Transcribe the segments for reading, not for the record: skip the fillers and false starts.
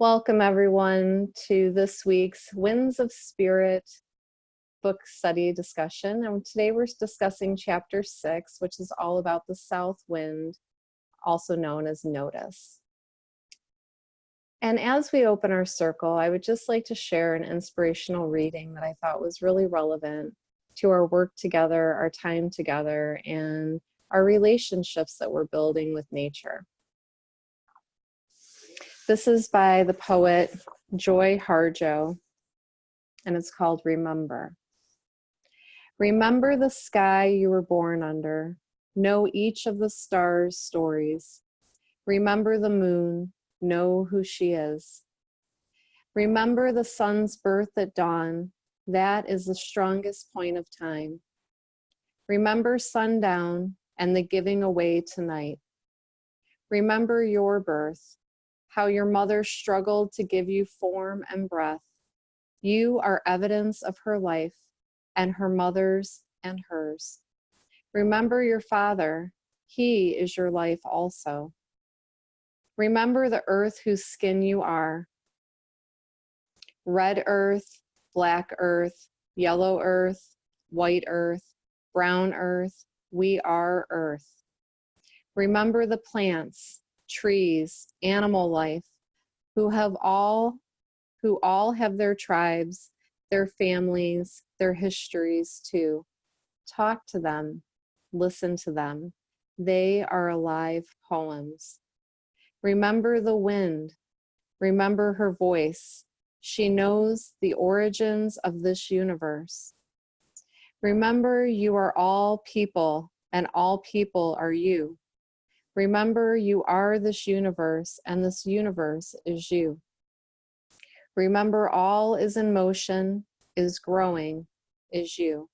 Welcome everyone to this week's Winds of Spirit book study discussion. And today we're discussing chapter 6, which is all about the south wind, also known as notice. And as we open our circle, I would just like to share an inspirational reading that I thought was really relevant to our work together, our time together, and our relationships that we're building with nature. This is by the poet Joy Harjo, and it's called Remember. Remember the sky you were born under. Know each of the stars' stories. Remember the moon. Know who she is. Remember the sun's birth at dawn. That is the strongest point of time. Remember sundown and the giving away tonight. Remember your birth, how your mother struggled to give you form and breath. You are evidence of her life and her mother's and hers. Remember your father. He is your life also. Remember the earth whose skin you are. Red earth, black earth, yellow earth, white earth, brown earth. We are earth. Remember the plants, trees, animal life, who all have their tribes, their families, their histories too. Talk to them, listen to them. They are alive poems. Remember the wind. Remember her voice. She knows the origins of this universe. Remember you are all people, and all people are you. Remember you are this universe, and this universe is you. Remember all is in motion, is growing, is you.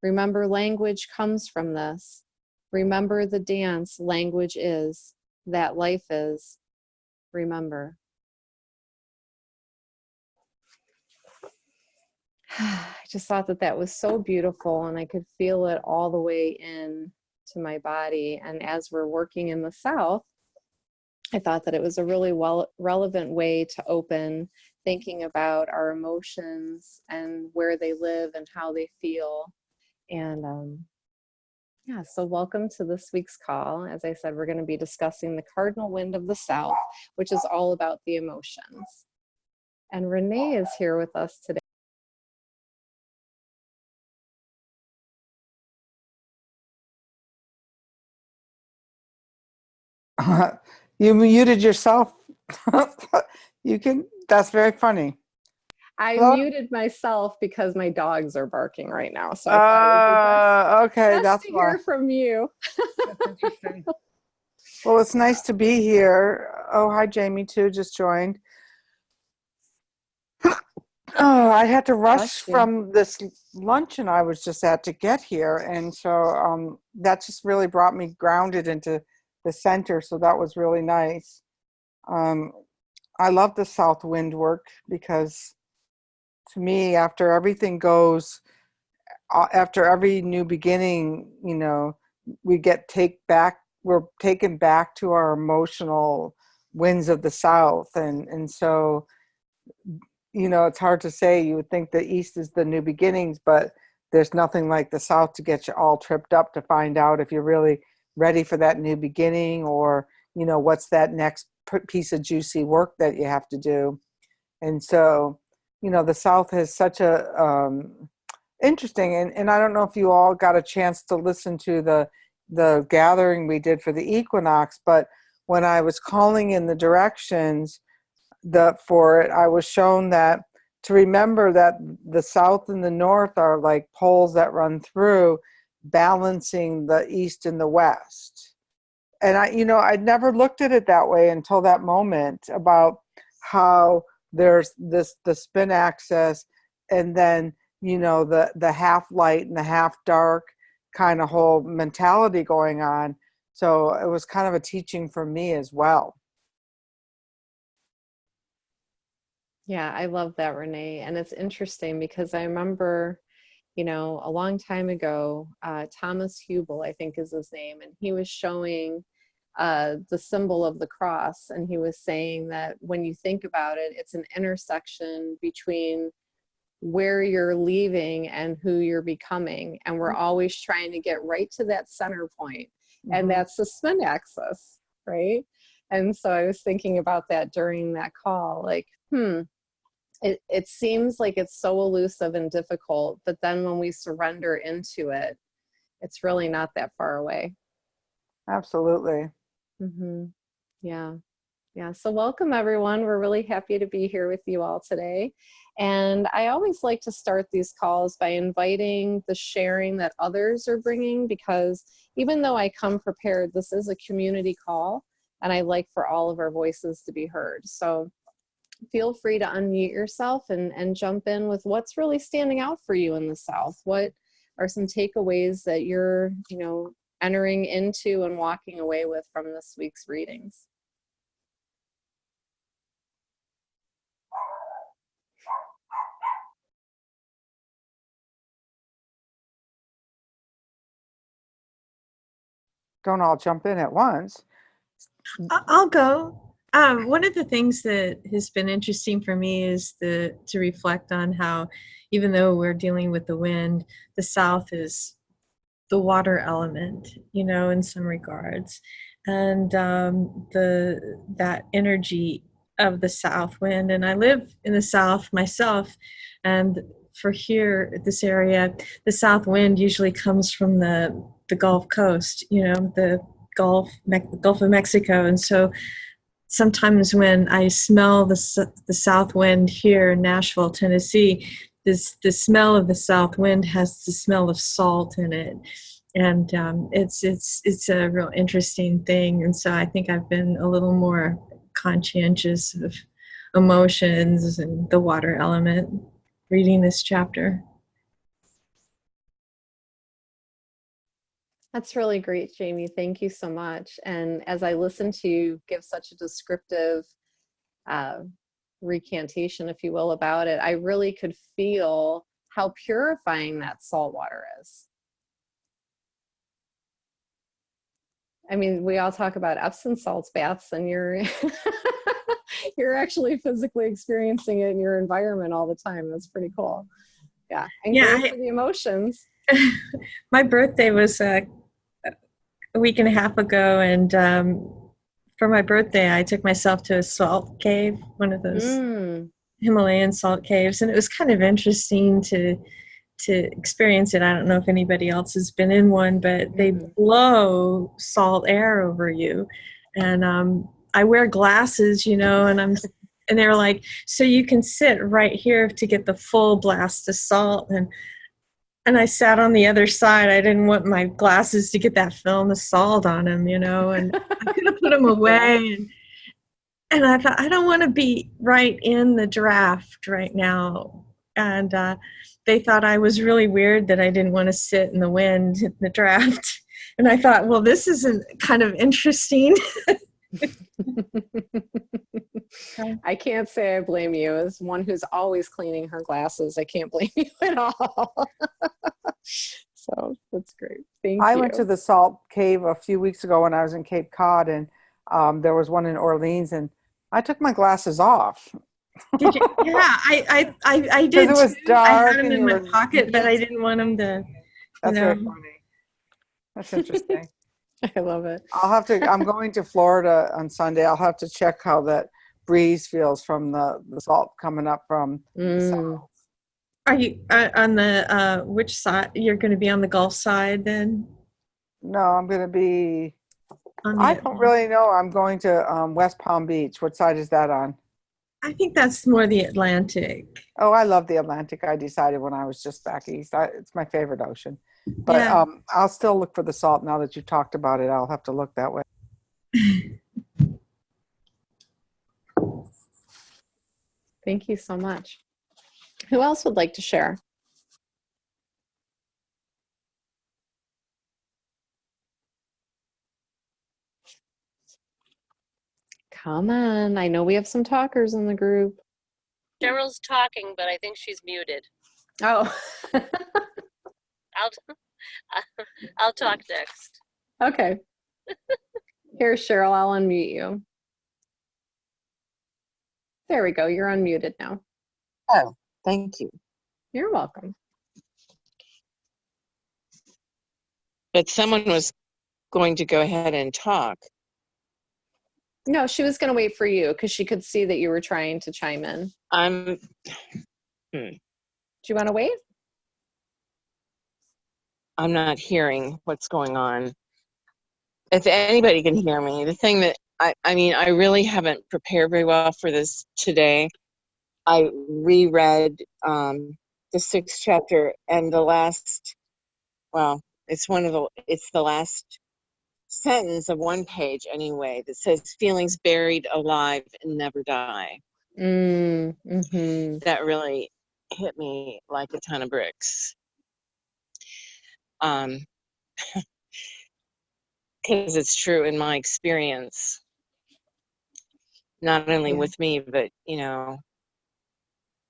Remember language comes from this. Remember the dance language is, that life is. Remember. I just thought that was so beautiful, and I could feel it all the way in to my body. And as we're working in the South, I thought that it was a really relevant way to open thinking about our emotions and where they live and how they feel. And so welcome to this week's call. As I said, we're going to be discussing the cardinal wind of the South, which is all about the emotions. And Renee is here with us today. You muted yourself. That's very funny. I Hello? muted myself because my dogs are barking right now. So I thought it would be okay, best that's to why. hear from you. That's interesting. Well, it's nice to be here. Oh, hi, Jamie, too, just joined. Oh, I had to rush from this luncheon I was just at to get here. And so that just really brought me grounded into the center. So that was really nice. I love the south wind work because to me, after everything goes, after every new beginning, we're taken back to our emotional winds of the south. And so, it's hard to say. You would think the east is the new beginnings, but there's nothing like the south to get you all tripped up to find out if you're really ready for that new beginning, or what's that next piece of juicy work that you have to do. And so the south has such a interesting, and I don't know if you all got a chance to listen to the gathering we did for the equinox, but when I was calling in the directions for it, I was shown that to remember that the south and the north are like poles that run through, balancing the east and the west. And I'd never looked at it that way until that moment, about how there's the spin axis, and then the half light and the half dark kind of whole mentality going on. So it was kind of a teaching for me as well. Yeah, I love that, Renee. And it's interesting because I remember, a long time ago, Thomas Hubel, I think is his name, and he was showing the symbol of the cross. And he was saying that when you think about it, it's an intersection between where you're leaving and who you're becoming. And we're always trying to get right to that center point. And that's the spin axis, right? And so I was thinking about that during that call, like, it seems like it's so elusive and difficult, but then when we surrender into it, it's really not that far away. Absolutely. Yeah. Yeah. So welcome, everyone. We're really happy to be here with you all today. And I always like to start these calls by inviting the sharing that others are bringing, because even though I come prepared, this is a community call, and I like for all of our voices to be heard. So feel free to unmute yourself and jump in with what's really standing out for you in the South. What are some takeaways that you're, entering into and walking away with from this week's readings? Don't all jump in at once. I'll go. One of the things that has been interesting for me is to reflect on how, even though we're dealing with the wind, the South is the water element, in some regards, and that energy of the South wind. And I live in the South myself, and for here, this area, the South wind usually comes from the Gulf Coast, the Gulf of Mexico. And so sometimes when I smell the south wind here in Nashville, Tennessee, the smell of the south wind has the smell of salt in it. And it's a real interesting thing. And so I think I've been a little more conscientious of emotions and the water element reading this chapter. That's really great, Jamie. Thank you so much. And as I listen to you give such a descriptive recantation, if you will, about it, I really could feel how purifying that salt water is. I mean, we all talk about Epsom salts baths, and you're you're actually physically experiencing it in your environment all the time. That's pretty cool. Yeah, and great for the emotions. My birthday was a week and a half ago, and for my birthday, I took myself to a salt cave, one of those Himalayan salt caves, and it was kind of interesting to experience it. I don't know if anybody else has been in one, but they blow salt air over you, and I wear glasses, and they're like, so you can sit right here to get the full blast of salt, and I sat on the other side. I didn't want my glasses to get that film of salt on them, and I could have put them away. And I thought, I don't want to be right in the draft right now. And they thought I was really weird that I didn't want to sit in the wind in the draft. And I thought, well, this isn't kind of interesting. I can't say I blame you. As one who's always cleaning her glasses, I can't blame you at all. So that's great. Thank you. I went to the salt cave a few weeks ago when I was in Cape Cod, and there was one in Orleans, and I took my glasses off. Did you? Yeah, I did. It was dark. I had them in my pocket, but I didn't want them to. That's very funny. That's interesting. I love it. I'm going to Florida on Sunday. I'll have to check how that breeze feels from the salt coming up from the south. Are you on the which side? You're going to be on the Gulf side then? No, I'm going to be. I don't really know. I'm going to West Palm Beach. What side is that on? I think that's more the Atlantic. Oh, I love the Atlantic. I decided when I was just back east. It's my favorite ocean. But yeah. I'll still look for the salt now that you talked about it. I'll have to look that way. Thank you so much. Who else would like to share? Come on. I know we have some talkers in the group. Cheryl's talking, but I think she's muted. Oh. I'll talk next. Okay. Here, Cheryl, I'll unmute you. There we go. You're unmuted now. Oh, thank you. You're welcome. But someone was going to go ahead and talk. No, she was going to wait for you because she could see that you were trying to chime in. Do you want to wait? I'm not hearing what's going on. If anybody can hear me, the thing that I mean, I really haven't prepared very well for this today. I reread the 6th chapter and the last, well, it's the last sentence of one page anyway, that says feelings buried alive and never die. Mm-hmm. That really hit me like a ton of bricks. Because it's true in my experience, not only with me, but, you know,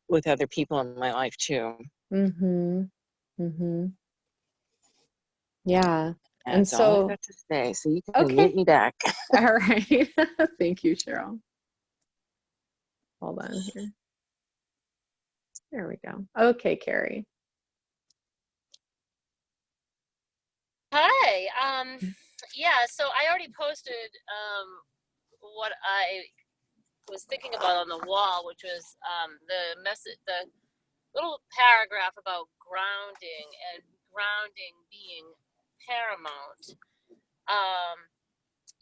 with other people in my life too. Mm-hmm. Mm-hmm. Yeah. And That's all so, I've got to say. So you can okay. mute me back. All right. Thank you, Cheryl. Hold on here. There we go. Okay, Carrie. Hi. Yeah, so I already posted what I was thinking about on the wall, which was the little paragraph about grounding and grounding being paramount.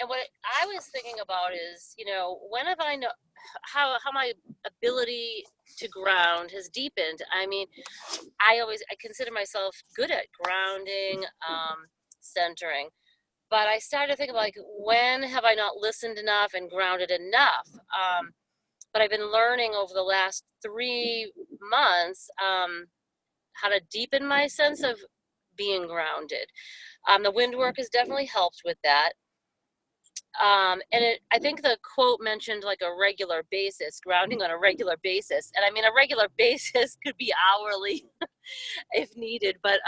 And what I was thinking about is, you know, when have I know how my ability to ground has deepened. I mean, I consider myself good at grounding, centering. But I started to think about, like, when have I not listened enough and grounded enough? But I've been learning over the last 3 months how to deepen my sense of being grounded. The wind work has definitely helped with that. I think the quote mentioned like a regular basis, grounding on a regular basis. And I mean, a regular basis could be hourly if needed. But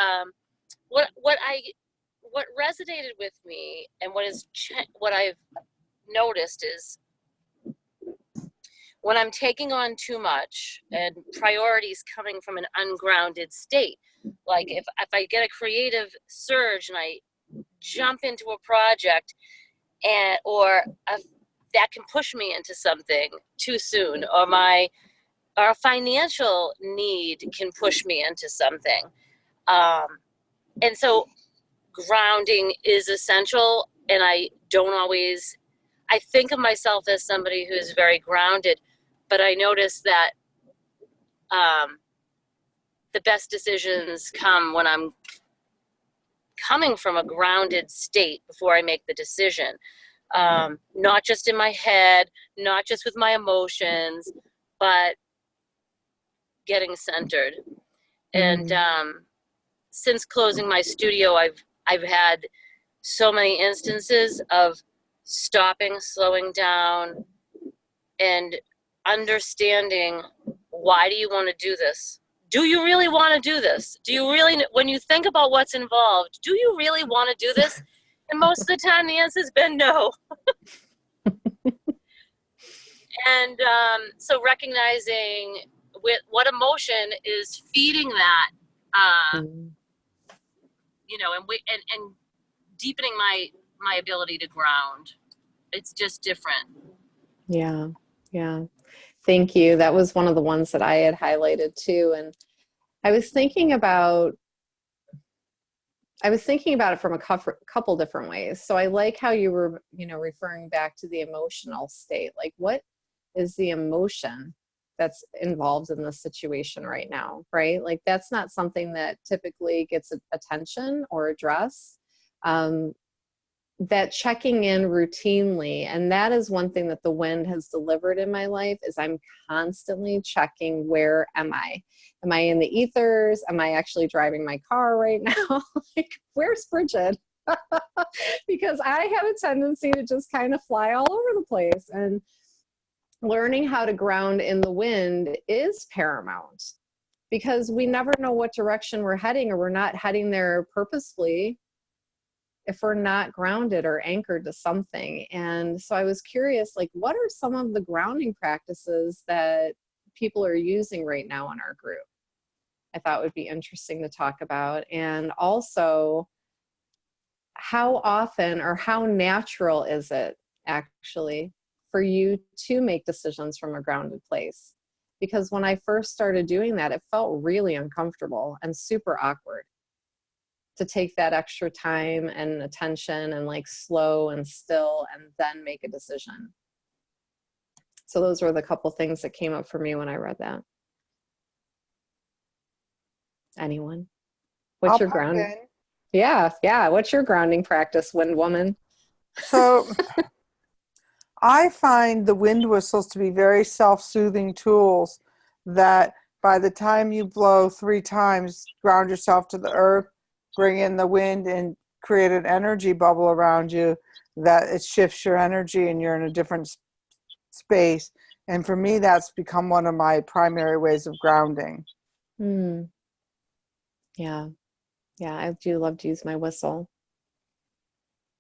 what resonated with me and what I've noticed is when I'm taking on too much and priorities coming from an ungrounded state, like if I get a creative surge and I jump into a project that can push me into something too soon, or a financial need can push me into something. And so grounding is essential, and I think of myself as somebody who is very grounded, but I notice that the best decisions come when I'm coming from a grounded state before I make the decision. Not just in my head, not just with my emotions, but getting centered. And since closing my studio, I've had so many instances of stopping, slowing down, and understanding, why do you want to do this? Do you really want to do this? Do you really, when you think about what's involved, do you really want to do this? And most of the time the answer's been no. And so recognizing what emotion is feeding that, you know, and deepening my ability to ground. It's just different. Yeah. Yeah. Thank you. That was one of the ones that I had highlighted too. And I was thinking about it from a couple different ways. So I like how you were, you know, referring back to the emotional state. Like, what is the emotion that's involved in this situation right now, right? Like, that's not something that typically gets attention or address. That checking in routinely, and that is one thing that the wind has delivered in my life, is I'm constantly checking, where am I? Am I in the ethers? Am I actually driving my car right now? Like, where's Brigid? Because I have a tendency to just kind of fly all over the place, and learning how to ground in the wind is paramount, because we never know what direction we're heading, or we're not heading there purposefully. if we're not grounded or anchored to something. And so I was curious, like, what are some of the grounding practices that people are using right now in our group? I thought would be interesting to talk about. And also, how often or how natural is it actually for you to make decisions from a grounded place? Because when I first started doing that, it felt really uncomfortable and super awkward to take that extra time and attention and like slow and still and then make a decision. So those were the couple things that came up for me when I read that. Anyone? What's your ground? Yeah. What's your grounding practice, Wind Woman? So I find the wind whistles to be very self-soothing tools that by the time you blow 3 times, ground yourself to the earth, bring in the wind and create an energy bubble around you, that it shifts your energy and you're in a different space. And for me, that's become one of my primary ways of grounding. Yeah, I do love to use my whistle.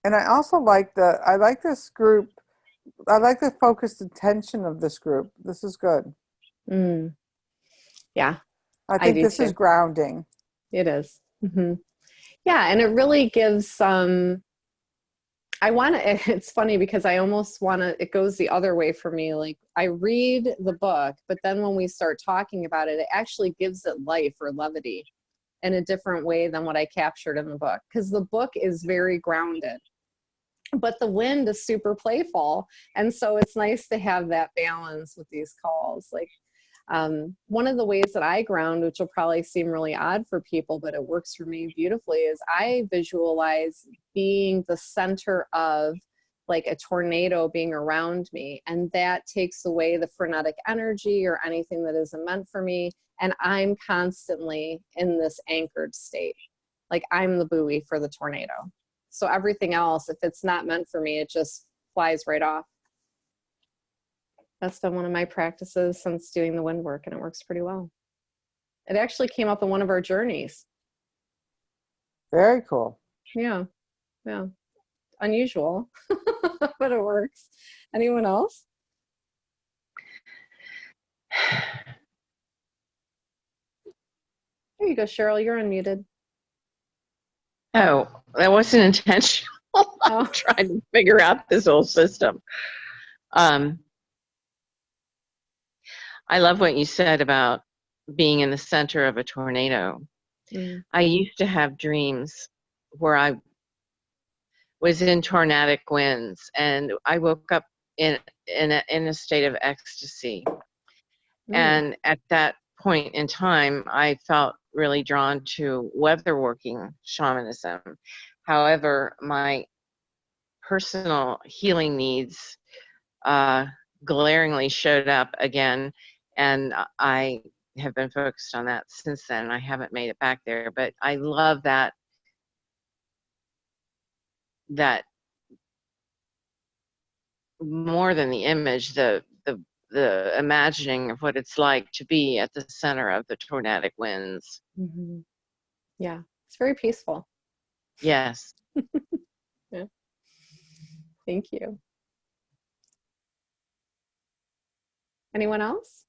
And I also like this group. I like the focused attention of this group. This is good. Yeah, I think this is grounding. It is. Yeah, and it really gives some. It's funny because I almost want to, it goes the other way for me. Like, I read the book, but then when we start talking about it, it actually gives it life or levity in a different way than what I captured in the book. Because the book is very grounded, but the wind is super playful. And so it's nice to have that balance with these calls. Like, one of the ways that I ground, which will probably seem really odd for people, but it works for me beautifully, is I visualize being the center of like a tornado being around me. And that takes away the frenetic energy or anything that isn't meant for me. And I'm constantly in this anchored state. Like, I'm the buoy for the tornado. So everything else, if it's not meant for me, it just flies right off. That's been one of my practices since doing the wind work, and it works pretty well. It actually came up in one of our journeys. Very cool. Yeah. Unusual, but it works. Anyone else? There you go, Cheryl. You're unmuted. Oh, that wasn't intentional. I'm trying to figure out this whole system. I love what you said about being in the center of a tornado. I used to have dreams where I was in tornadic winds, and I woke up in a state of ecstasy. And at that point in time, I felt really drawn to weatherworking shamanism. However, my personal healing needs glaringly showed up again, and I have been focused on that since then. I haven't made it back there, but I love that more than the image, the imagining of what it's like to be at the center of the tornadic winds. Yeah, it's very peaceful. Yes. Yeah. Thank you. Anyone else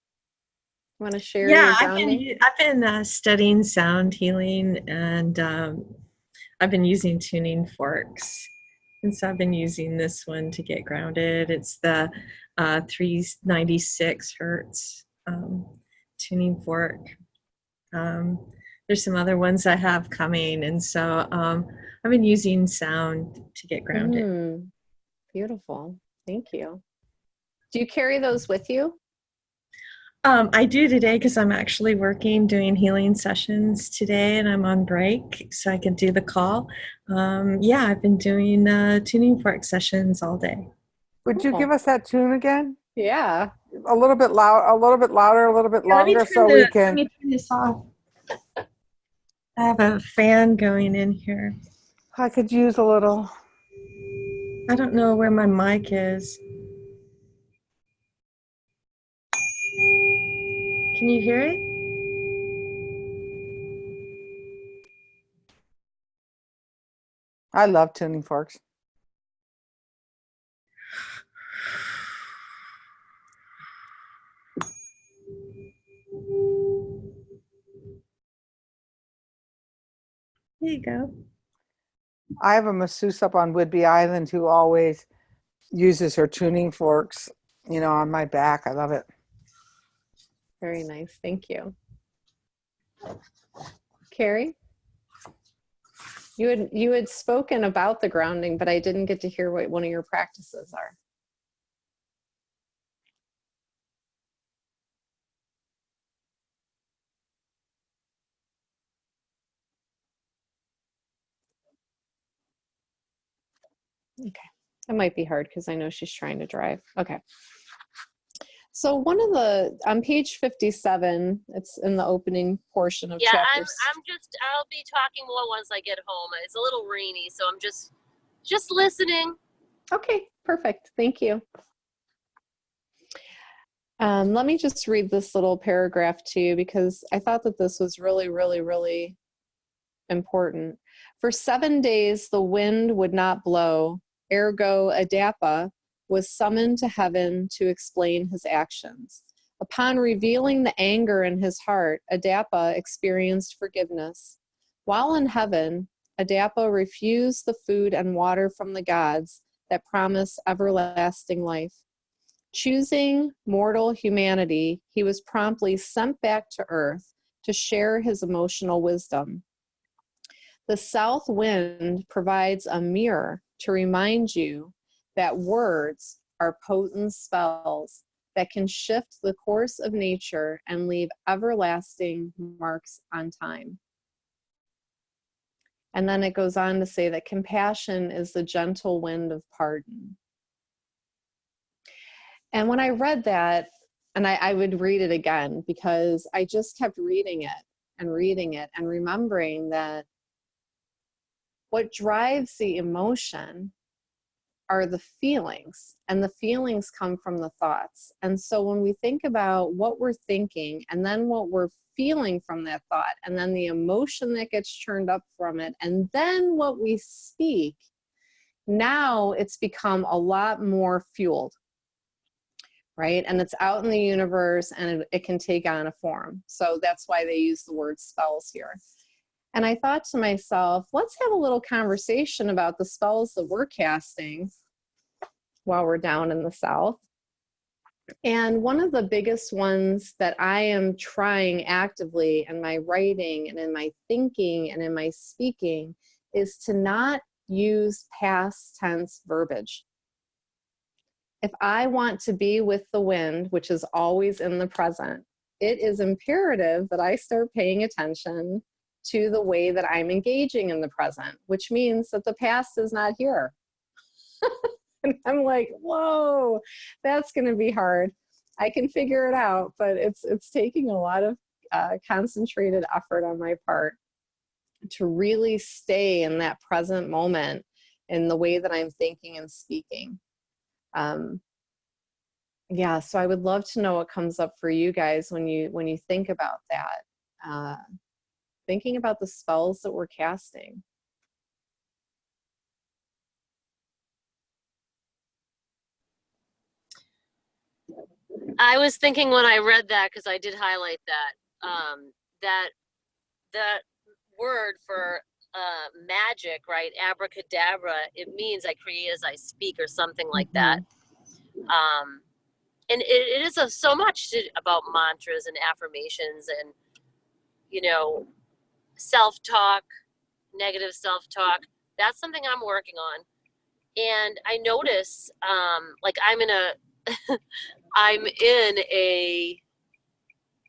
want to share your grounding? I've been studying sound healing, and I've been using tuning forks. And so I've been using this one to get grounded. It's the 396 hertz tuning fork. There's some other ones I have coming. And so I've been using sound to get grounded. Beautiful. Thank you. Do you carry those with you? I do today because I'm actually doing healing sessions today, and I'm on break, so I can do the call. I've been doing tuning fork sessions all day. Would you give us that tune again? Yeah. A little bit loud, a little bit louder, a little bit longer, so we can. Let me turn this off. I have a fan going in here. I could use a little. I don't know where my mic is. Can you hear it? I love tuning forks. There you go. I have a masseuse up on Whidbey Island who always uses her tuning forks, on my back. I love it. Very nice. Thank you. Carrie? You had spoken about the grounding, but I didn't get to hear what one of your practices are. Okay. It might be hard because I know she's trying to drive. Okay. So on page 57, it's in the opening portion of Yeah, chapters. I'll be talking more once I get home. It's a little rainy, so I'm just listening. Okay, perfect. Thank you. Let me just read this little paragraph to you because I thought that this was really, really, really important. For 7 days, the wind would not blow. Ergo, Adapa was summoned to heaven to explain his actions. Upon revealing the anger in his heart, Adapa experienced forgiveness. While in heaven, Adapa refused the food and water from the gods that promise everlasting life. Choosing mortal humanity, he was promptly sent back to earth to share his emotional wisdom. The south wind provides a mirror to remind you that words are potent spells that can shift the course of nature and leave everlasting marks on time. And then it goes on to say that compassion is the gentle wind of pardon. And when I read that, and I would read it again because I just kept reading it and remembering that what drives the emotion are the feelings, and the feelings come from the thoughts. And so when we think about what we're thinking and then what we're feeling from that thought, and then the emotion that gets churned up from it, and then what we speak, now it's become a lot more fueled. Right? And it's out in the universe and it can take on a form. So that's why they use the word spells here. And I thought to myself, let's have a little conversation about the spells that we're casting while we're down in the South. And one of the biggest ones that I am trying actively in my writing and in my thinking and in my speaking is to not use past tense verbiage. If I want to be with the wind, which is always in the present, it is imperative that I start paying attention to the way that I'm engaging in the present, which means that the past is not here. And I'm like, whoa, that's going to be hard. I can figure it out, but it's taking a lot of concentrated effort on my part to really stay in that present moment in the way that I'm thinking and speaking. Yeah, so I would love to know what comes up for you guys when you think about that, thinking about the spells that we're casting. I was thinking when I read that, because I did highlight that, that word for magic, right? Abracadabra, it means I create as I speak or something like that. And it is so much about mantras and affirmations and, self-talk, negative self-talk. That's something I'm working on. And I notice, like I'm in a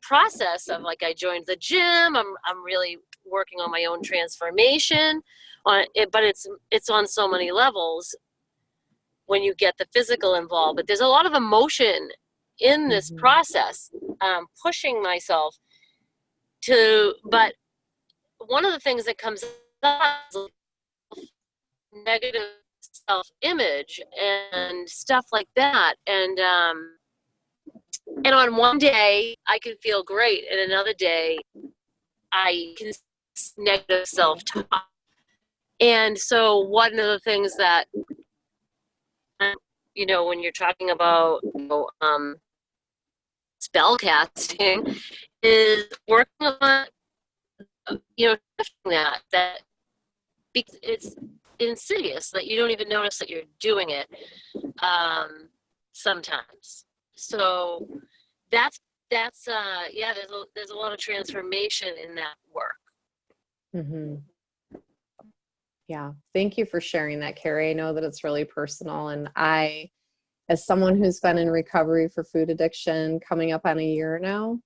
process of, like, I joined the gym. I'm really working on my own transformation on it, but it's on so many levels when you get the physical involved. But there's a lot of emotion in this process, pushing myself to, but one of the things that comes up is negative self-image and stuff like that. And on one day I can feel great, and another day I can negative self-talk. And so one of the things that, when you're talking about, spell casting is working on, shifting that because it's insidious that you don't even notice that you're doing it sometimes. So that's there's a lot of transformation in that work. Mm-hmm. Yeah. Thank you for sharing that, Carrie. I know that it's really personal. And I, as someone who's been in recovery for food addiction coming up on a year now,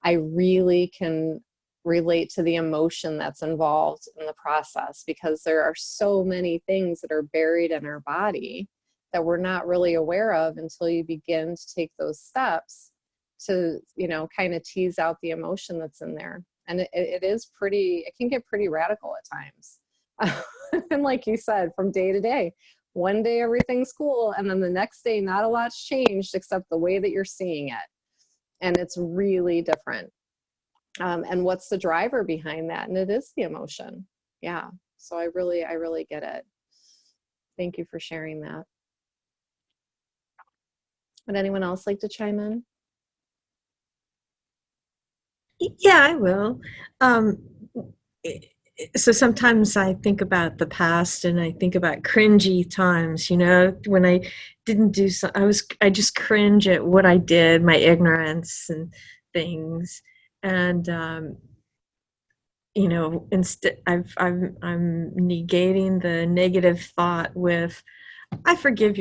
I really can relate to the emotion that's involved in the process, because there are so many things that are buried in our body that we're not really aware of until you begin to take those steps to, kind of tease out the emotion that's in there. And it can get pretty radical at times. And like you said, from day to day, one day everything's cool, and then the next day not a lot's changed except the way that you're seeing it. And it's really different. And what's the driver behind that? And it is the emotion. Yeah. So I really get it. Thank you for sharing that. Would anyone else like to chime in? Yeah, I will. So sometimes I think about the past, and I think about cringy times, when I didn't do so. I just cringe at what I did, my ignorance and things. And, instead I'm negating the negative thought with, I forgive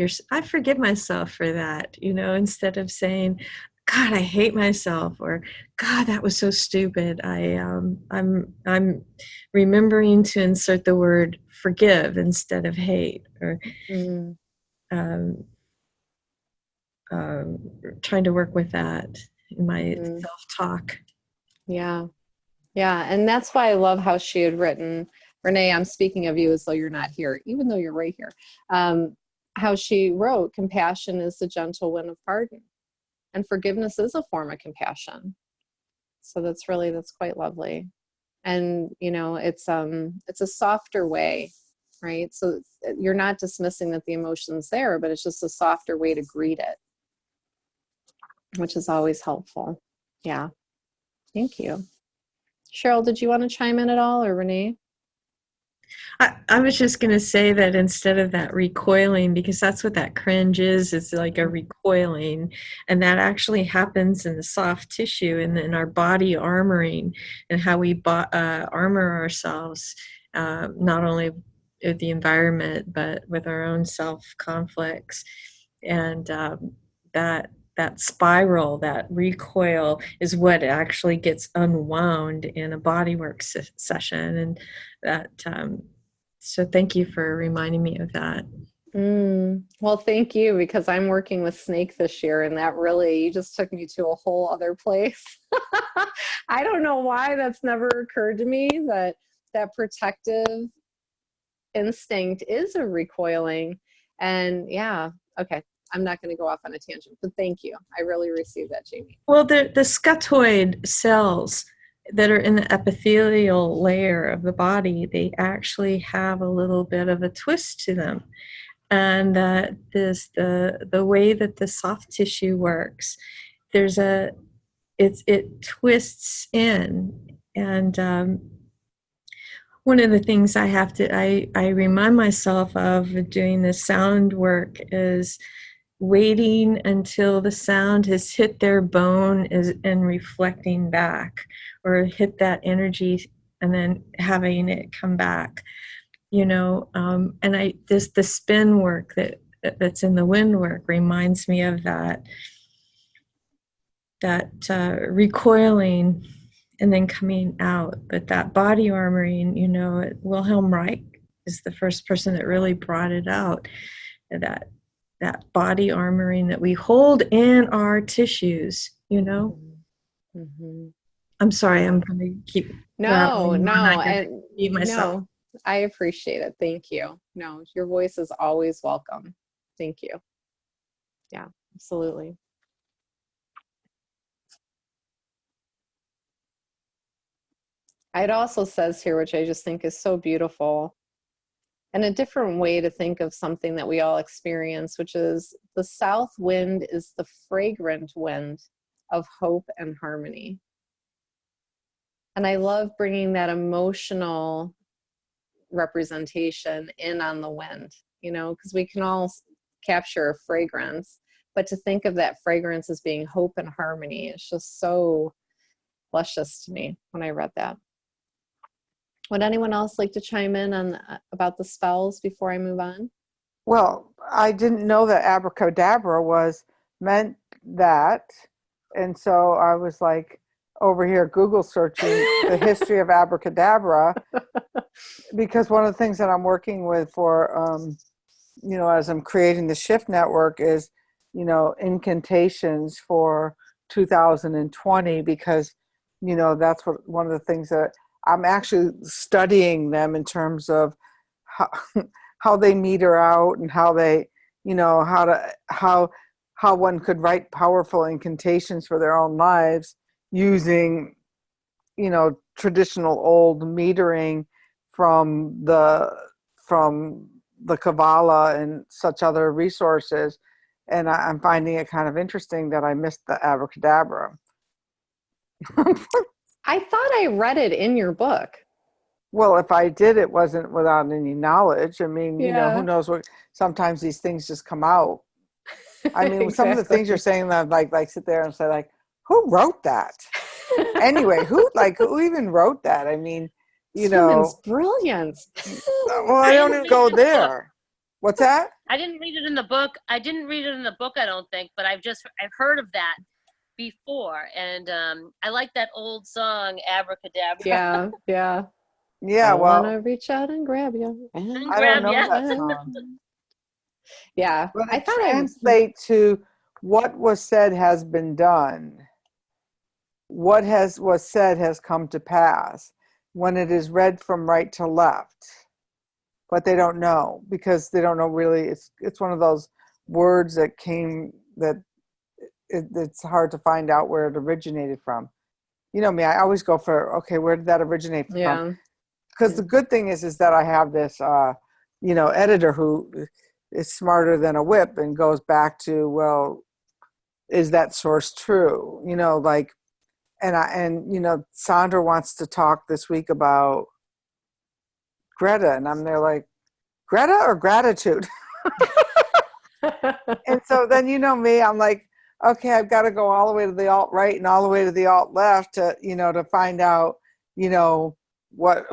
myself for that, instead of saying, God, I hate myself, or God, that was so stupid. I'm remembering to insert the word forgive instead of hate, or um, trying to work with that in my self-talk. Yeah. Yeah. And that's why I love how she had written, Renee, I'm speaking of you as though you're not here, even though you're right here. How she wrote, compassion is the gentle wind of pardon. And forgiveness is a form of compassion. So that's quite lovely. And, it's a softer way, right? So you're not dismissing that the emotion's there, but it's just a softer way to greet it, which is always helpful. Yeah. Thank you. Cheryl, did you want to chime in at all, or Renee? I was just going to say that instead of that recoiling, because that's what that cringe is, it's like a recoiling. And that actually happens in the soft tissue and in our body armoring, and how we armor ourselves, not only with the environment, but with our own self conflicts. And that spiral, that recoil, is what actually gets unwound in a bodywork session. And that, so thank you for reminding me of that. Well, thank you, because I'm working with snake this year, and that really, you just took me to a whole other place. I don't know why that's never occurred to me, that protective instinct is a recoiling. And yeah, okay. I'm not going to go off on a tangent, but thank you. I really received that, Jamie. Well, the scutoid cells that are in the epithelial layer of the body, they actually have a little bit of a twist to them. And this the way that the soft tissue works, it twists in. And one of the things I remind myself of doing this sound work is waiting until the sound has hit their bone and reflecting back, or hit that energy and then having it come back, and the spin work that's in the wind work reminds me of that recoiling and then coming out. But that body armoring, Wilhelm Reich is the first person that really brought it out, that body armoring that we hold in our tissues, Mm-hmm. I'm sorry, I'm going to keep No, myself. I appreciate it. Thank you. No, your voice is always welcome. Thank you. Yeah, absolutely. It also says here, which I just think is so beautiful, And a different way to think of something that we all experience, which is the south wind is the fragrant wind of hope and harmony. And I love bringing that emotional representation in on the wind, you know, because we can all capture a fragrance, but to think of that fragrance as being hope and harmony, it's just so luscious to me when I read that. Would anyone else like to chime in on about the spells before I move on? Well, I didn't know that abracadabra was meant that. And so I was like over here Google searching the history of abracadabra, because one of the things that I'm working with for, you know, as I'm creating the Shift Network is, you know, incantations for 2020, because, you know, that's what one of the things that I'm actually studying them in terms of how they meter out and how they, you know, how one could write powerful incantations for their own lives using, you know, traditional old metering from the Kabbalah and such other resources. And I'm finding it kind of interesting that I missed the abracadabra. I thought I read it in your book. Well, if I did, it wasn't without any knowledge. I mean, you know, Yeah. who knows what, sometimes these things just come out. I mean, some of the Exactly. things you're saying that like sit there and say like, who wrote that? Anyway, who even wrote that? I mean, you This woman's know, brilliant. well, I don't even go there. What's that? I didn't read it in the book. I don't think, but I've heard of that before, and I like that old song Abracadabra. Yeah, yeah. Yeah, I well, wanna reach out and grab you. And I don't know grab that ya. song. Yeah, But I it thought I. translates to what was said has been done. What was said has come to pass when it is read from right to left. But they don't know, because they don't know really. It's one of those words that came that it's hard to find out where it originated from. You know me, I always go for, okay, where did that originate from? Yeah. Because the good thing is that I have this, you know, editor who is smarter than a whip and goes back to, well, is that source true? You know, like, and you know, Sandra wants to talk this week about Greta, and I'm there like, Greta or gratitude? And so then, you know me, I'm like, okay, I've got to go all the way to the alt right and all the way to the alt left to, you know, to find out, you know,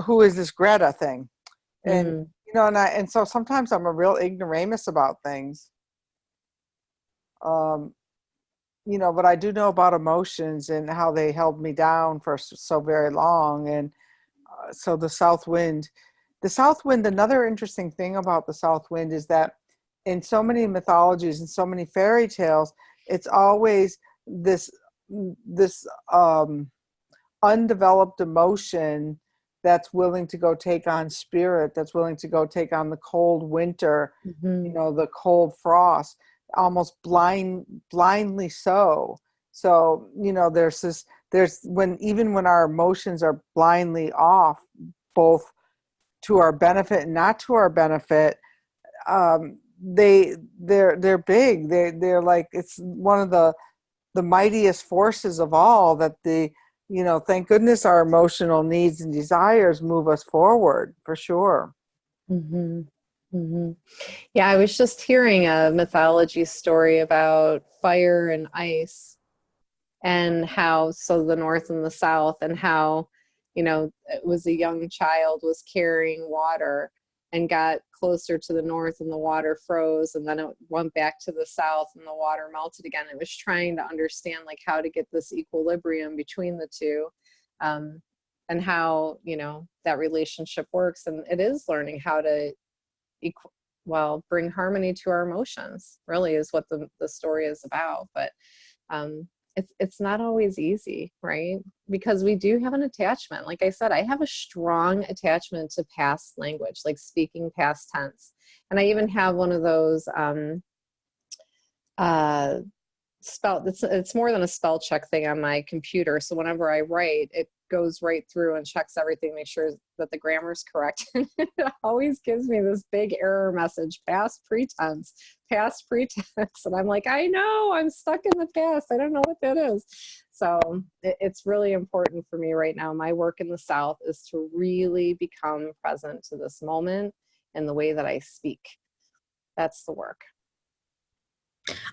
who is this Greta thing? And you know, and so sometimes I'm a real ignoramus about things. You know, but I do know about emotions and how they held me down for so very long. And so the south wind, another interesting thing about the south wind is that in so many mythologies and so many fairy tales, it's always this undeveloped emotion that's willing to go take on spirit, that's willing to go take on the cold winter, you know, the cold frost, almost blindly so. So, you know, there's even when our emotions are blindly off, both to our benefit and not to our benefit, they're big. They're like, it's one of the mightiest forces of all, that you know, thank goodness our emotional needs and desires move us forward, for sure. Yeah, I was just hearing a mythology story about fire and ice, and how, so the north and the south, and how, you know, it was a young child was carrying water and got closer to the north and the water froze, and then it went back to the south and the water melted again. It was trying to understand like how to get this equilibrium between the two, and how, you know, that relationship works. And it is learning how to bring harmony to our emotions, really, is what the story is about. But it's not always easy, right? Because we do have an attachment. Like I said, I have a strong attachment to past language, like speaking past tense. And I even have one of those it's more than a spell check thing on my computer. So whenever I write, goes right through and checks everything, make sure that the grammar's correct. It always gives me this big error message, past pretense. And I'm like, I know, I'm stuck in the past. I don't know what that is. So it's really important for me right now. My work in the South is to really become present to this moment in the way that I speak. That's the work.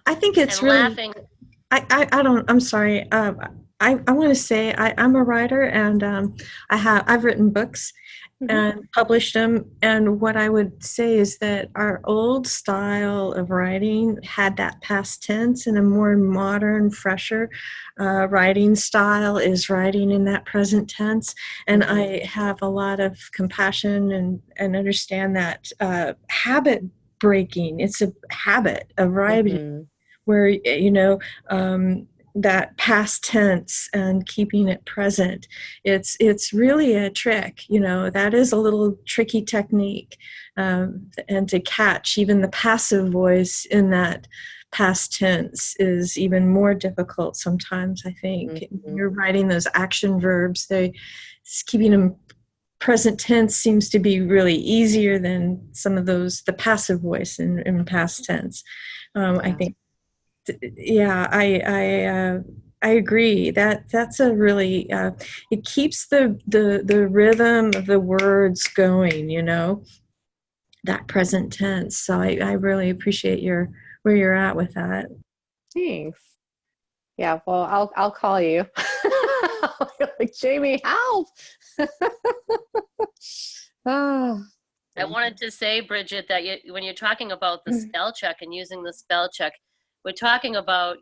I think it's And really, laughing. I'm sorry. I want to say I'm a writer, and I've written books and published them. And what I would say is that our old style of writing had that past tense, and a more modern, fresher writing style is writing in that present tense. And I have a lot of compassion and understand that habit breaking. It's a habit of writing where, that past tense and keeping it present, it's really a trick. That is a little tricky technique, and to catch even the passive voice in that past tense is even more difficult sometimes. I think you're writing those action verbs, keeping them present tense seems to be really easier than some of the passive voice in past tense. I think, yeah, I agree that that's a really it keeps the rhythm of the words going, that present tense. So I really appreciate where you're at with that. Thanks. Yeah, well, I'll call you. I'll be like, Jamie, help. I wanted to say, Brigid, that when you're talking about the spell check and using the spell check, we're talking about,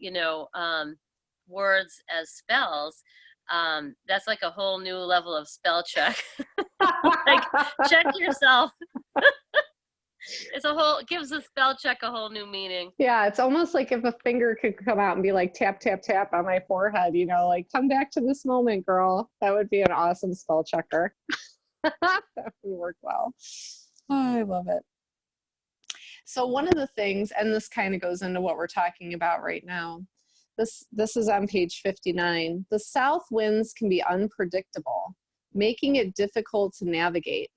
words as spells. That's like a whole new level of spell check. Like, check yourself. It gives the spell check a whole new meaning. Yeah, it's almost like if a finger could come out and be like, tap, tap, tap on my forehead, like, come back to this moment, girl. That would be an awesome spell checker. That would work well. Oh, I love it. So one of the things, and this kind of goes into what we're talking about right now, this is on page 59. The south winds can be unpredictable, making it difficult to navigate.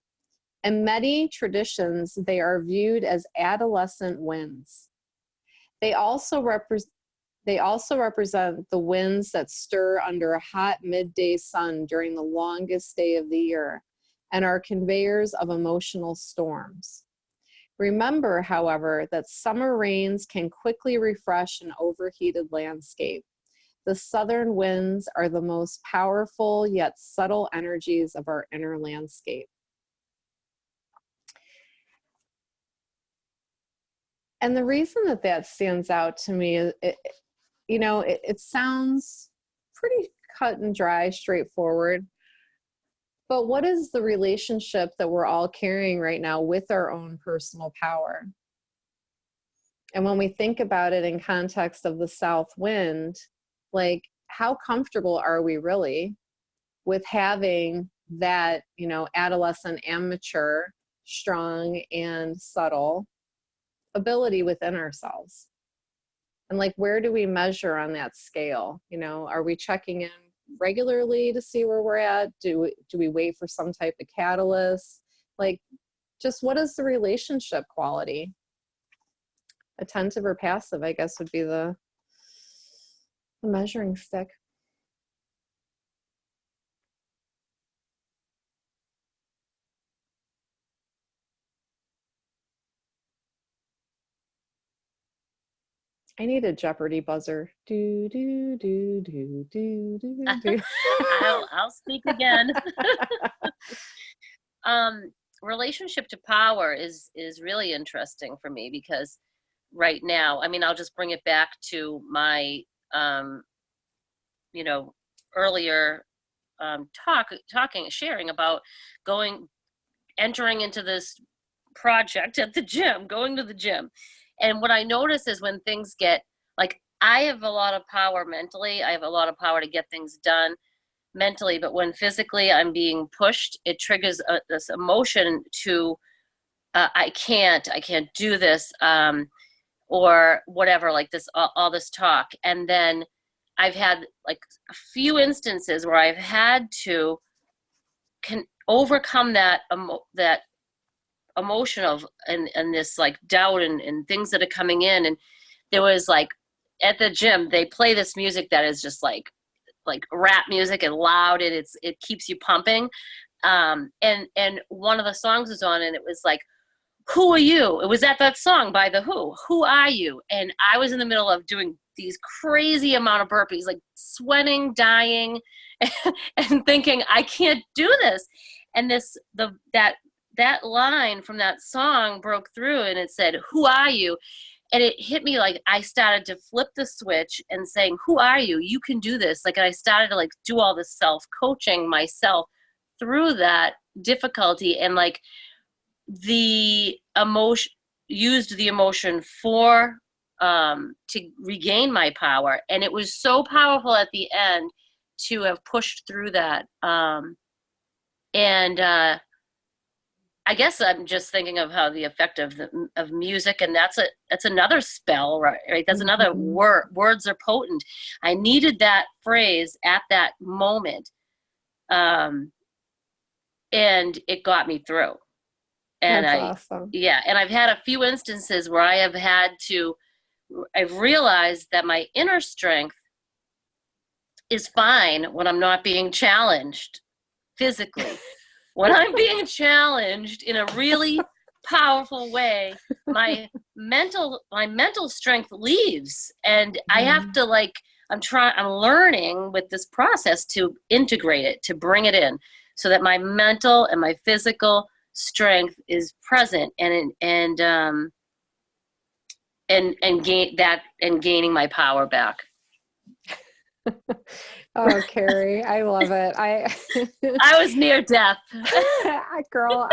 In many traditions, they are viewed as adolescent winds. They also represent the winds that stir under a hot midday sun during the longest day of the year and are conveyors of emotional storms. Remember, however, that summer rains can quickly refresh an overheated landscape. The southern winds are the most powerful yet subtle energies of our inner landscape. And the reason that stands out to me is, it sounds pretty cut and dry, straightforward. But what is the relationship that we're all carrying right now with our own personal power? And when we think about it in context of the south wind, like, how comfortable are we really with having that, adolescent and mature, strong and subtle ability within ourselves? And like, where do we measure on that scale? Are we checking in regularly to see where we're at? Do we wait for some type of catalyst? Like, just what is the relationship quality? Attentive or passive, I guess, would be the measuring stick. I need a Jeopardy buzzer. Do do do do do do do. I'll speak again. Relationship to power is really interesting for me, because right now, I'll just bring it back to my earlier sharing about entering into this project at the gym, going to the gym. And what I notice is when things get, like, I have a lot of power mentally. I have a lot of power to get things done mentally, but when physically I'm being pushed, it triggers this emotion to, I can't do this, or whatever, like this, all this talk. And then I've had like a few instances where I've had to overcome that emotion of and this like doubt and things that are coming in. And there was like at the gym they play this music that is just like rap music and loud, and it keeps you pumping. And one of the songs was on, and it was like, "Who are you?" It was that song by The Who. Who are you? And I was in the middle of doing these crazy amount of burpees, like sweating, dying, and thinking, I can't do this. And that line from that song broke through, and it said, "Who are you?" And it hit me like I started to flip the switch and saying, "Who are you? You can do this." Like I started to like do all this self-coaching myself through that difficulty, and like the emotion used the emotion for to regain my power. And it was so powerful at the end to have pushed through that. And I guess I'm just thinking of how the effect of music, and that's another spell, right? That's another word. Words are potent. I needed that phrase at that moment, and it got me through. And That's awesome. Yeah, and I've had a few instances where I've realized that my inner strength is fine when I'm not being challenged physically. When I'm being challenged in a really powerful way, my mental strength leaves, and I have to I'm learning with this process to integrate it, to bring it in, so that my mental and my physical strength is present and gaining my power back. Oh, Carrie, I love it. I was near death. Girl,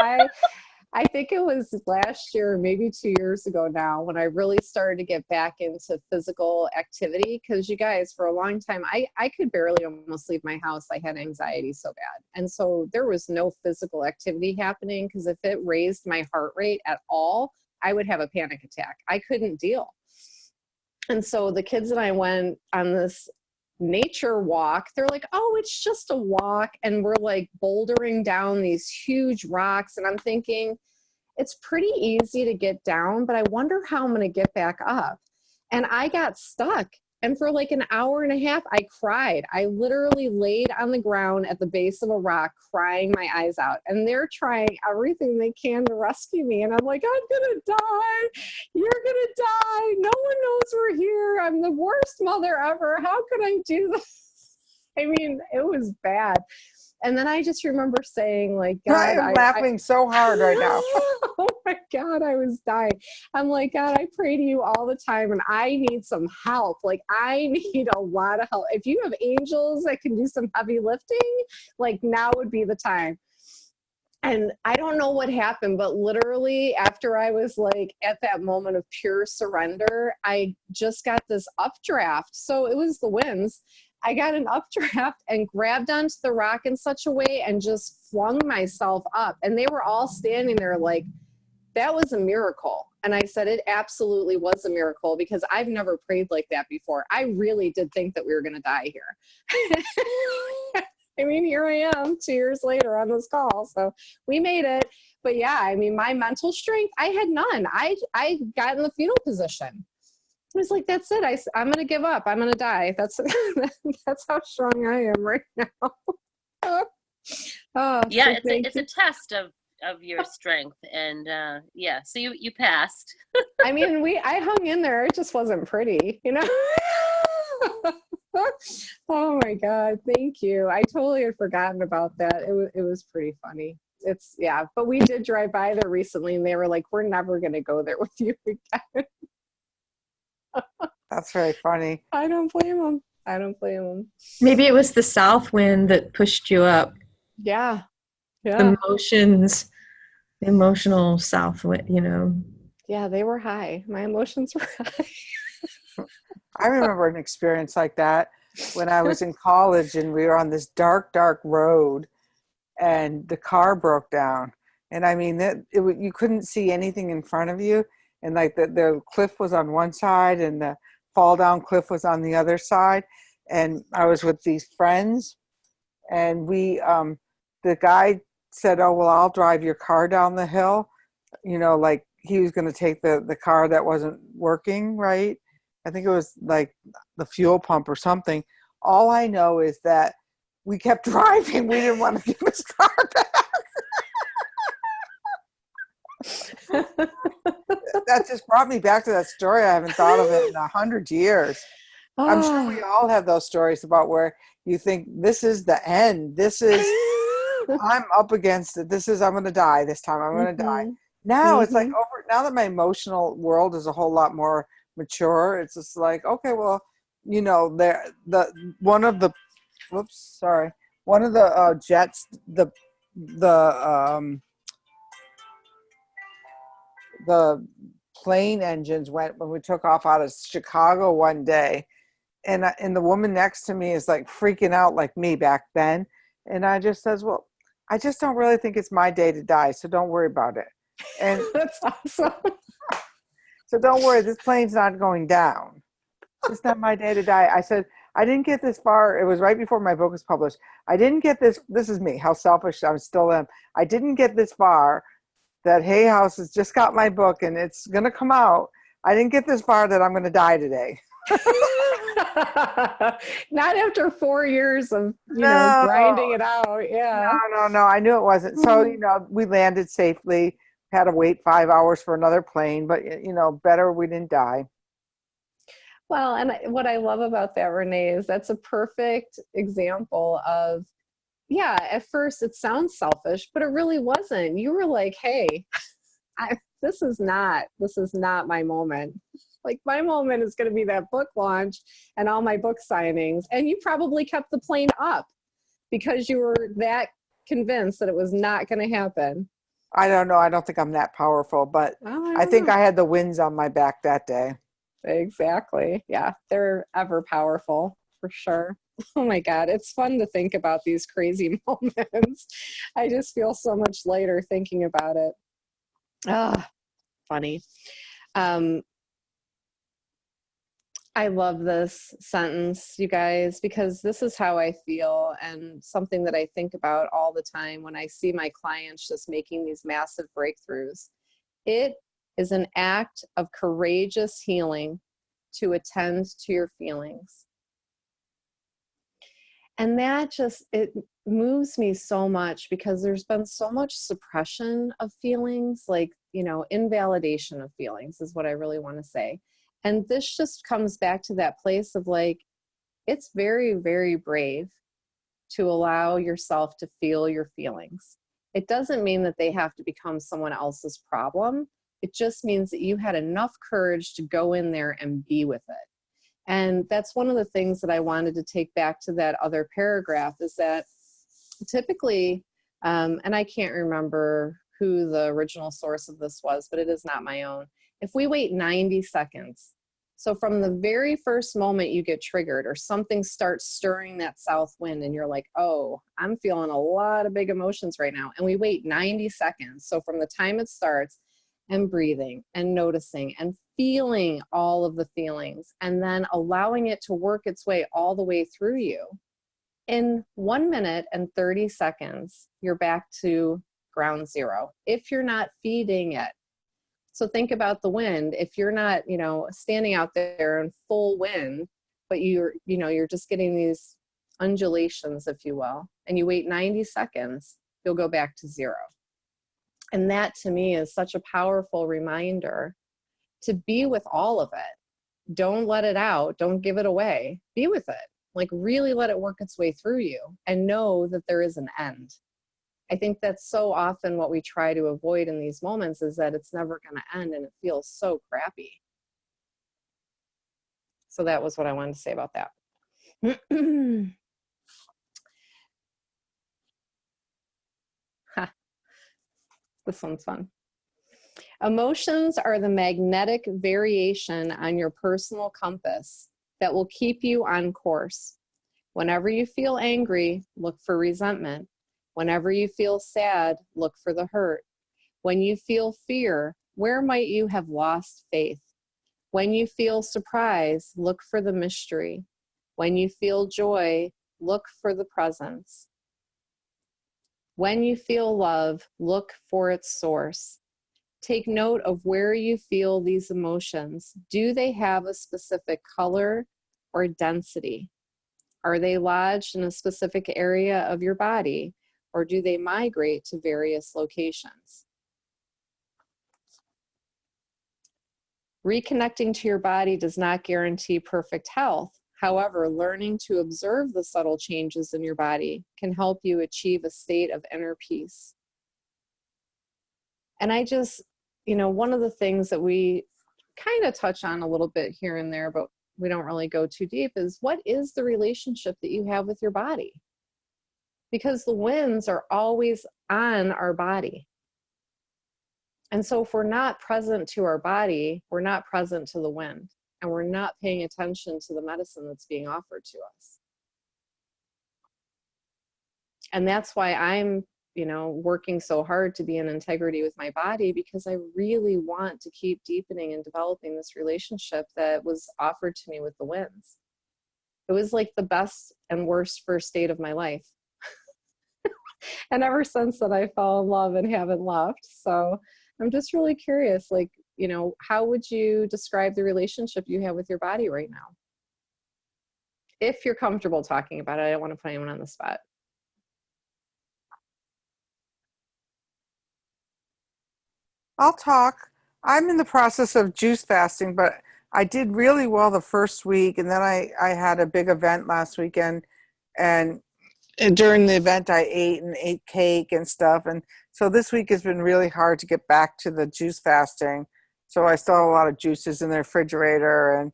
I think it was last year, maybe 2 years ago now, when I really started to get back into physical activity. Because you guys, for a long time, I could barely almost leave my house. I had anxiety so bad. And so there was no physical activity happening, because if it raised my heart rate at all, I would have a panic attack. I couldn't deal. And so the kids and I went on this nature walk. They're like, "Oh, it's just a walk." And we're like bouldering down these huge rocks. And I'm thinking, it's pretty easy to get down, but I wonder how I'm going to get back up. And I got stuck. And for like an hour and a half, I cried. I literally laid on the ground at the base of a rock, crying my eyes out. And they're trying everything they can to rescue me. And I'm like, "I'm going to die. You're going to die. No one knows we're here. I'm the worst mother ever. How could I do this?" I mean, it was bad. And then I just remember saying, like, God, I'm laughing so hard right now. Oh my God, I was dying. I'm like, God, I pray to you all the time, and I need some help. Like, I need a lot of help. If you have angels that can do some heavy lifting, like, now would be the time. And I don't know what happened, but literally after I was like at that moment of pure surrender, I just got this updraft. So it was the winds. I got an updraft and grabbed onto the rock in such a way and just flung myself up. And they were all standing there like, that was a miracle. And I said, it absolutely was a miracle, because I've never prayed like that before. I really did think that we were going to die here. I mean, here I am 2 years later on this call. So we made it. But yeah, I mean, my mental strength, I had none. I got in the fetal position. I was like, that's it. I'm going to give up. I'm going to die. That's how strong I am right now. Oh, Yeah, so it's a test of your strength. And yeah, so you passed. I mean, I hung in there. It just wasn't pretty, you know? Oh my God. Thank you. I totally had forgotten about that. It was pretty funny. Yeah, but we did drive by there recently, and they were like, "We're never going to go there with you again." That's very funny. I don't blame them. Maybe it was the south wind that pushed you up. Yeah. The emotional south wind, you know. Yeah, they were high. My emotions were high. I remember an experience like that when I was in college, and we were on this dark, dark road, and the car broke down. And I mean, you couldn't see anything in front of you. And like the cliff was on one side and the fall down cliff was on the other side. and I was with these friends, and the guy said, "Oh, well, I'll drive your car down the hill." Like he was going to take the car that wasn't working, right? I think it was like the fuel pump or something. All I know is that we kept driving. We didn't want to give his car back. That just brought me back to that story. I haven't thought of it in 100 years. I'm sure we all have those stories about where you think this is the end. I'm up against it. I'm going to die this time. I'm going to die. Now it's like now that my emotional world is a whole lot more mature, it's just like, okay, well, one of the jets, the plane engines went when we took off out of Chicago one day, and the woman next to me is like freaking out like me back then, and I just says, well, I just don't really think it's my day to die, so don't worry about it. And That's awesome. So don't worry, this plane's not going down. It's not my day to die. I said, I didn't get this far. It was right before my book was published. I didn't get this is me, how selfish I still am. I didn't get this far that Hay House has just got my book and it's going to come out. I didn't get this far that I'm going to die today. Not after 4 years of grinding it out. Yeah. No. I knew it wasn't. So we landed safely. Had to wait 5 hours for another plane, but better we didn't die. Well, and what I love about that, Renee, is that's a perfect example of, yeah, at first it sounds selfish, but it really wasn't. You were like, hey, this is not my moment. Like, my moment is going to be that book launch and all my book signings. And you probably kept the plane up because you were that convinced that it was not going to happen. I don't know. I don't think I'm that powerful, but I think I had the winds on my back that day. Exactly. Yeah, they're ever powerful for sure. Oh my God, it's fun to think about these crazy moments. I just feel so much lighter thinking about it. Funny. I love this sentence, you guys, because this is how I feel, and something that I think about all the time when I see my clients just making these massive breakthroughs. It is an act of courageous healing to attend to your feelings. And that it moves me so much, because there's been so much suppression of feelings, like, invalidation of feelings is what I really want to say. And this just comes back to that place of like, it's very, very brave to allow yourself to feel your feelings. It doesn't mean that they have to become someone else's problem. It just means that you had enough courage to go in there and be with it. And that's one of the things that I wanted to take back to that other paragraph, is that typically, and I can't remember who the original source of this was, but it is not my own. If we wait 90 seconds, so from the very first moment you get triggered or something starts stirring that south wind and you're like, oh, I'm feeling a lot of big emotions right now. And we wait 90 seconds. So from the time it starts, and breathing and noticing and feeling all of the feelings, and then allowing it to work its way all the way through you. In 1 minute and 30 seconds, you're back to ground zero if you're not feeding it. So think about the wind. If you're not, standing out there in full wind, but you're just getting these undulations, if you will, and you wait 90 seconds, you'll go back to zero. And that to me is such a powerful reminder to be with all of it. Don't let it out. Don't give it away. Be with it. Like, really let it work its way through you and know that there is an end. I think that's so often what we try to avoid in these moments, is that it's never going to end and it feels so crappy. So that was what I wanted to say about that. This one's fun. Emotions are the magnetic variation on your personal compass that will keep you on course. Whenever you feel angry, look for resentment. Whenever you feel sad, look for the hurt. When you feel fear, where might you have lost faith? When you feel surprise, look for the mystery. When you feel joy, look for the presence. When you feel love, look for its source. Take note of where you feel these emotions. Do they have a specific color or density? Are they lodged in a specific area of your body, or do they migrate to various locations? Reconnecting to your body does not guarantee perfect health. However, learning to observe the subtle changes in your body can help you achieve a state of inner peace. And I just, one of the things that we kind of touch on a little bit here and there, but we don't really go too deep, is what is the relationship that you have with your body? Because the winds are always on our body. And so if we're not present to our body, we're not present to the wind, and we're not paying attention to the medicine that's being offered to us. And that's why I'm, working so hard to be in integrity with my body, because I really want to keep deepening and developing this relationship that was offered to me with the winds. It was like the best and worst first date of my life. And ever since then, I fell in love and haven't left. So I'm just really curious, how would you describe the relationship you have with your body right now? If you're comfortable talking about it, I don't want to put anyone on the spot. I'll talk. I'm in the process of juice fasting, but I did really well the first week, and then I had a big event last weekend, and during the event I ate cake and stuff, and so this week has been really hard to get back to the juice fasting. So I still have a lot of juices in the refrigerator, and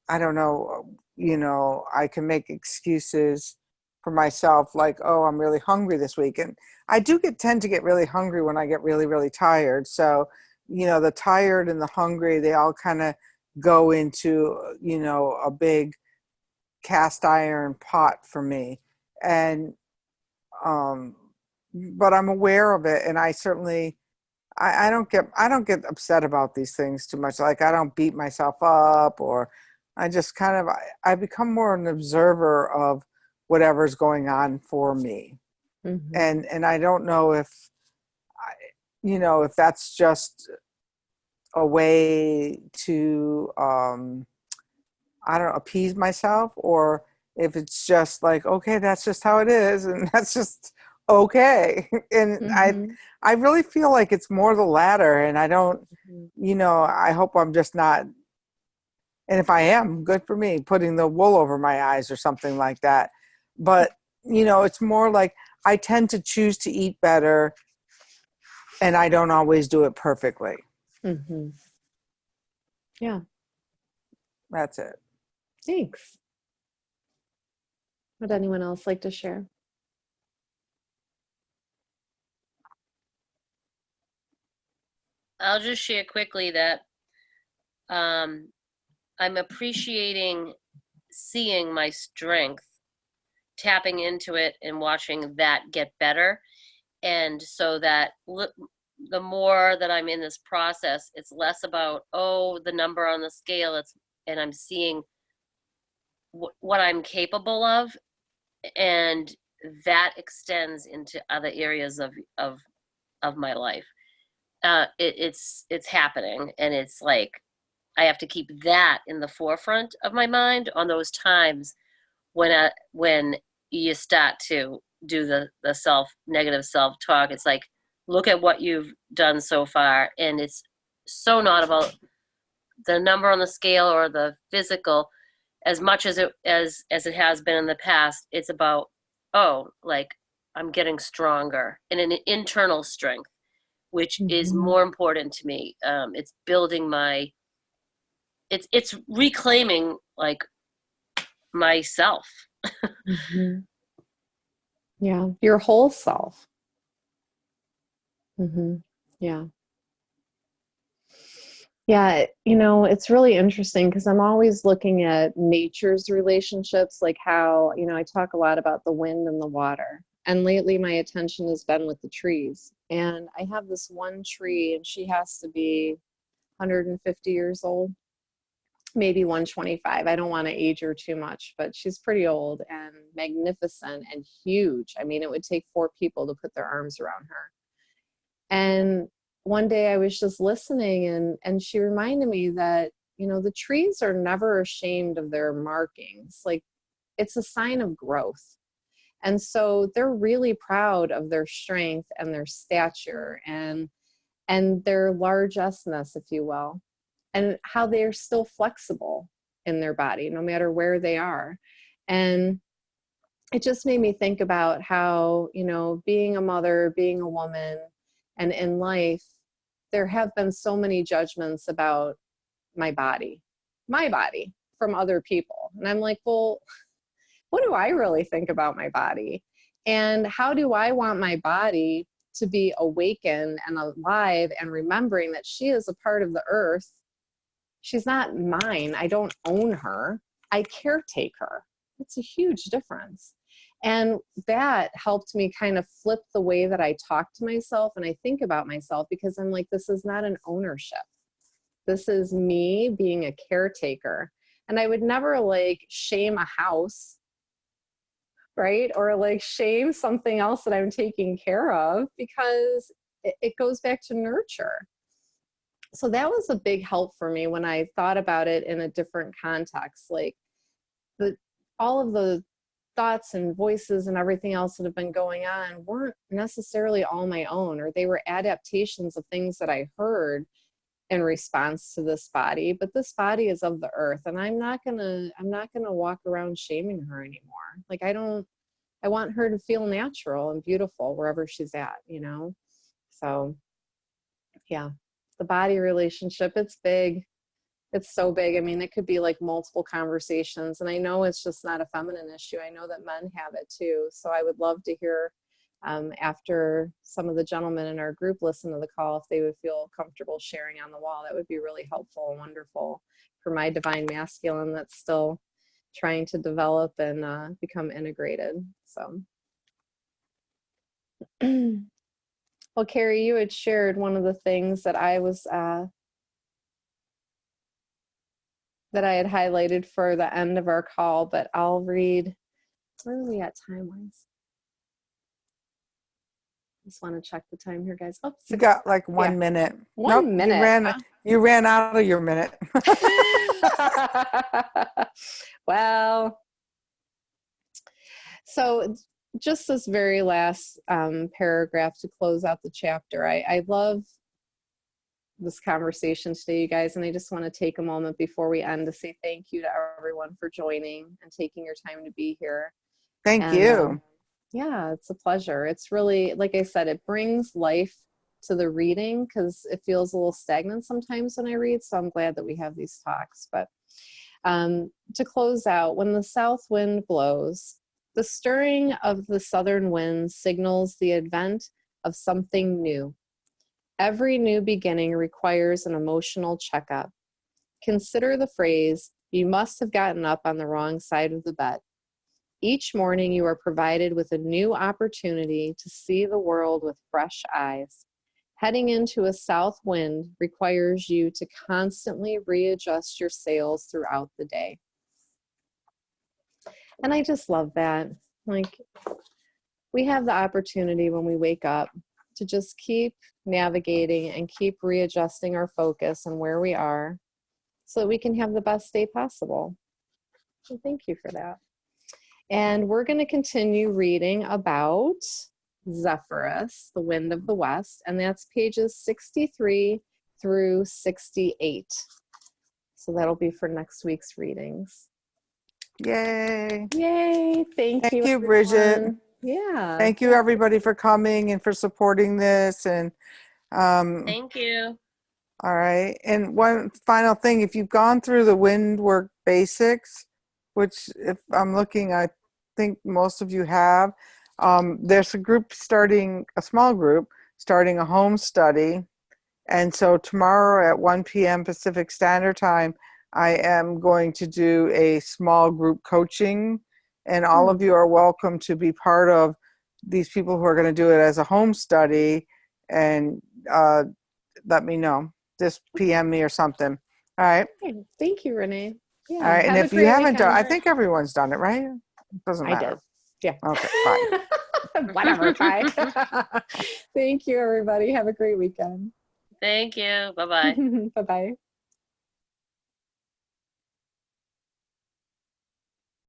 I don't know, I can make excuses for myself, like, oh, I'm really hungry this week. And I do tend to get really hungry when I get really, really tired. So, the tired and the hungry, they all kind of go into, a big cast iron pot for me. And, but I'm aware of it. And I certainly, I don't get upset about these things too much. Like, I don't beat myself up, or I just I become more an observer of whatever's going on for me. Mm-hmm. And I don't know if that's just a way to I don't know, appease myself, or if it's just like, okay, that's just how it is, and that's just okay. And Mm-hmm. I really feel like it's more the latter, and I don't, Mm-hmm. I hope I'm just not, and if I am, good for me, putting the wool over my eyes or something like that. But, it's more like I tend to choose to eat better, and I don't always do it perfectly. Mm-hmm. Yeah. That's it. Thanks. Would anyone else like to share? I'll just share quickly that I'm appreciating seeing my strength, tapping into it and watching that get better. And so that the more that I'm in this process, it's less about, the number on the scale, and I'm seeing what I'm capable of, and that extends into other areas of my life. It's happening, and it's like I have to keep that in the forefront of my mind on those times when you start to do the negative self-talk. It's like, look at what you've done so far, and it's so not about the number on the scale or the physical as much as it has been in the past. It's about, I'm getting stronger, and an internal strength, which is more important to me. It's building it's reclaiming myself. Mm-hmm. Yeah, your whole self. Mm-hmm. Yeah. Yeah, it's really interesting because I'm always looking at nature's relationships, like how, I talk a lot about the wind and the water. And lately my attention has been with the trees. And I have this one tree, and she has to be 150 years old. maybe 125. I don't want to age her too much, but she's pretty old and magnificent and huge. I mean, it would take 4 people to put their arms around her. And one day I was just listening, and she reminded me that, you know, the trees are never ashamed of their markings. Like, it's a sign of growth. And so they're really proud of their strength and their stature and their largeness, if you will, and how they are still flexible in their body, no matter where they are. And it just made me think about how, you know, being a mother, being a woman, and in life, there have been so many judgments about my body from other people. And I'm like, well, what do I really think about my body? And how do I want my body to be awakened and alive and remembering that she is a part of the earth? She's not mine. I don't own her. I caretake her. It's a huge difference. And that helped me kind of flip the way that I talk to myself and I think about myself, because I'm like, this is not an ownership. This is me being a caretaker. And I would never like shame a house, right? Or like shame something else that I'm taking care of, because it goes back to nurture. So that was a big help for me when I thought about it in a different context. Like all of the thoughts and voices and everything else that have been going on weren't necessarily all my own, or they were adaptations of things that I heard in response to this body. But this body is of the earth, and I'm not gonna walk around shaming her anymore. Like, I want her to feel natural and beautiful wherever she's at, you know? So yeah, the body relationship, it's big. It's so big. I mean, it could be like multiple conversations, and I know it's just not a feminine issue. I know that men have it too. So I would love to hear after some of the gentlemen in our group listen to the call, if they would feel comfortable sharing on the wall. That would be really helpful and wonderful for my divine masculine that's still trying to develop and become integrated. So, well, Carrie, you had shared one of the things that I was that I had highlighted for the end of our call, but I'll read. Where are we at time-wise? Just want to check the time here, guys. Oh, you got like 1 minute. One minute. You ran out of your minute. Well, so just this very last paragraph to close out the chapter. I love this conversation today, you guys, and I just want to take a moment before we end to say thank you to everyone for joining and taking your time to be here. Thank you. Yeah, it's a pleasure. It's really, like I said, it brings life to the reading, because it feels a little stagnant sometimes when I read. So I'm glad that we have these talks. But to close out, when the south wind blows, the stirring of the southern wind signals the advent of something new. Every new beginning requires an emotional checkup. Consider the phrase, "You must have gotten up on the wrong side of the bed." Each morning you are provided with a new opportunity to see the world with fresh eyes. Heading into a south wind requires you to constantly readjust your sails throughout the day. And I just love that. Like, we have the opportunity when we wake up to just keep navigating and keep readjusting our focus and where we are, so that we can have the best day possible. So thank you for that. And we're going to continue reading about Zephyrus, the wind of the west, and that's pages 63 through 68. So that'll be for next week's readings. Yay. Yay. Thank you, you, Brigid. everyone. Yeah. Thank you, everybody, for coming and for supporting this. And Thank you. all right. And one final thing, if you've gone through the wind work basics, which if I'm looking, I think most of you have, there's a small group starting a home study. And so tomorrow at 1 p.m. Pacific Standard Time, I am going to do a small group coaching, and all of you are welcome to be part of these people who are going to do it as a home study, and let me know. Just PM me or something. All right. Okay, thank you, Renee. Yeah, All right. And have a if you great haven't done, I weekend. think everyone's done it, right? Doesn't I matter. did. Yeah. Okay, fine. Whatever, try. Thank you, everybody. Have a great weekend. Thank you. Bye-bye. Bye-bye.